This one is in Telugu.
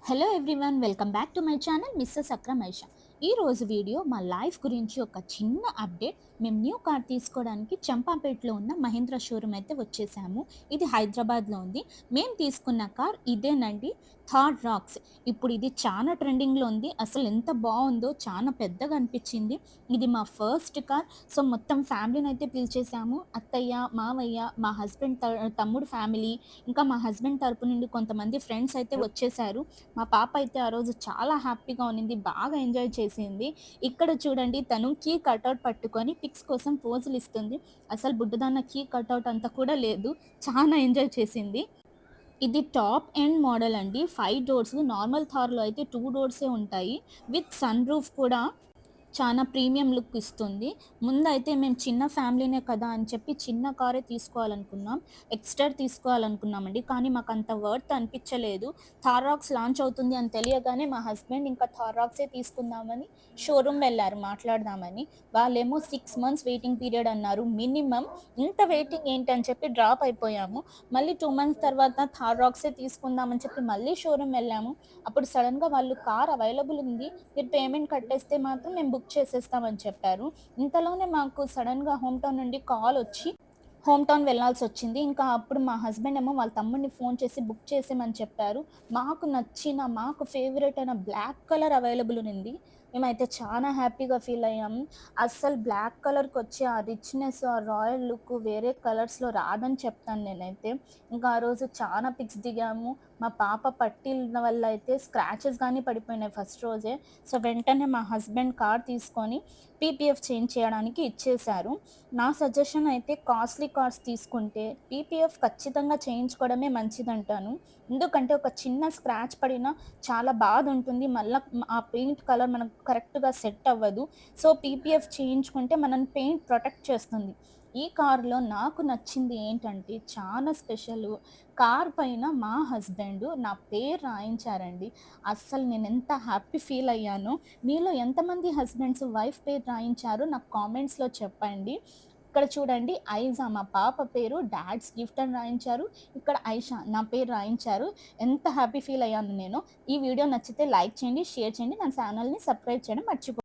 Hello everyone, welcome back to my channel mrs Akram Aisha. ఈ రోజు వీడియో మా లైఫ్ గురించి ఒక చిన్న అప్డేట్. మేము న్యూ కార్ తీసుకోవడానికి చంపాపేటలో ఉన్న మహీంద్రా షోరూమ్ అయితే వచ్చేసాము. ఇది హైదరాబాద్లో ఉంది. మేము తీసుకున్న కార్ ఇదేనండి, థార్ రాక్స్. ఇప్పుడు ఇది చాలా ట్రెండింగ్లో ఉంది. అసలు ఎంత బాగుందో, చాలా పెద్దగా అనిపించింది. ఇది మా ఫస్ట్ కార్. సో మొత్తం ఫ్యామిలీని అయితే పిలిచేసాము. అత్తయ్య, మావయ్య, మా హస్బెండ్ తమ్ముడు ఫ్యామిలీ, ఇంకా మా హస్బెండ్ తరపు నుండి కొంతమంది ఫ్రెండ్స్ అయితే వచ్చేసారు. మా పాప అయితే ఆ రోజు చాలా హ్యాపీగా ఉన్నింది. బాగా ఎంజాయ్ చేసింది. ఇక్కడ చూడండి, తను కీ కటౌట్ పట్టుకొని పిక్స్ కోసం పోజులు ఇస్తుంది. అసలు బుడ్డదాన్న కీ కటౌట్ అంతా కూడా లేదు. చాలా ఎంజాయ్ చేసింది. ఇది టాప్ ఎండ్ మోడల్ అండి. 5 డోర్స్. నార్మల్ థార్‌లో అయితే 2 డోర్సే ఉంటాయి. విత్ సన్ రూఫ్ కూడా చానా ప్రీమియం లుక్ ఇస్తుంది. ముందైతే మేము చిన్న ఫ్యామిలీనే కదా అని చెప్పి చిన్న కారే తీసుకోవాలనుకున్నాం. ఎక్స్టర్ తీసుకోవాలనుకున్నామండి. కానీ మాకంత వర్త్ అనిపిచ్చలేదు. థార్ రాక్స్ లాంచ్ అవుతుంది అని తెలియగానే మా హస్బెండ్ ఇంకా థార్ రాక్సే తీసుకుందామని షోరూమ్ వెళ్లారు మాట్లాడదామని. వాళ్ళేమో 6 మంత్స్ వెయిటింగ్ పీరియడ్ అన్నారు మినిమమ్. ఇంత వెయిటింగ్ ఏంటి అని చెప్పి డ్రాప్ అయిపోయాము. మళ్ళీ 2 మంత్స్ తర్వాత థార్ రాక్సే తీసుకుందామని చెప్పి మళ్ళీ షోరూమ్ వెళ్ళాము. అప్పుడు సడెన్‌గా వాళ్ళు కార్ అవైలబుల్ ఉంది, మీరు పేమెంట్ కట్టేస్తే మాత్రం మేము బుక్ చేసేస్తామని చెప్పారు. ఇంతలోనే మాకు సడెన్‌గా హోమ్ టౌన్ నుండి కాలొచ్చి హోమ్ టౌన్ వెళ్ళాల్సొచ్చింది. ఇంకా అప్పుడు మా హస్బెండ్ ఏమో వాళ్ళ తమ్ముడిని ఫోన్ చేసి బుక్ చేసేయమని చెప్పారు. మాకు నచ్చిన, మాకు ఫేవరెట్ అయిన బ్లాక్ కలర్ అవైలబుల్ ఉన్నింది. మేమైతే చాలా హ్యాపీగా ఫీల్ అయ్యాము. అస్సలు బ్లాక్ కలర్‌కొచ్చే ఆ రిచ్‌నెస్, ఆ రాయల్ లుక్ వేరే కలర్స్‌లో రాదని చెప్తాను నేనైతే. ఇంకా ఆ రోజు చాలా పిక్స్ దిగాము. మా పాప పట్టీల వల్ల అయితే స్క్రాచెస్ గానీ పడిపోయినాయి ఫస్ట్ రోజే. సో వెంటనే మా హస్బెండ్ కార్ తీసుకొని పీపీఎఫ్ చేంజ్ చేయడానికి ఇచ్చేశారు. నా సజెషన్ అయితే కాస్ట్లీ కార్స్ తీసుకుంటే పీపీఎఫ్ ఖచ్చితంగా చేయించుకోవడమే మంచిదంటాను. ఎందుకంటే ఒక చిన్న స్క్రాచ్ పడినా చాలా బాధుంటుంది. మళ్ళా ఆ పెయింట్ కలర్ మనకు కరెక్ట్‌గా సెట్ అవ్వదు. సో పీపీఎఫ్ చేయించుకుంటే మనల్ని పెయింట్ ప్రొటెక్ట్ చేస్తుంది. ఈ కార్‌లో నాకు నచ్చింది ఏంటంటే చాలా స్పెషలు, కార్ పైన మా హస్బెండు నా పేరు రాయించారండి. అస్సలు నేనెంత హ్యాపీ ఫీల్ అయ్యానో. మీలో ఎంతమంది హస్బెండ్స్ వైఫ్ పేరు రాయించారో నాకు కామెంట్స్‌లో చెప్పండి. ఇక్కడ చూడండి, ఐజా మా పాప పేరు డాడ్స్ గిఫ్ట్ అని రాయించారు. ఇక్కడ ఐషా నా పేరు రాయించారు. ఎంత హ్యాపీ ఫీల్ అయ్యాను నేను. ఈ వీడియో నచ్చితే లైక్ చేయండి, షేర్ చేయండి. నా ఛానల్‌ని సబ్స్క్రైబ్ చేయడం మర్చిపో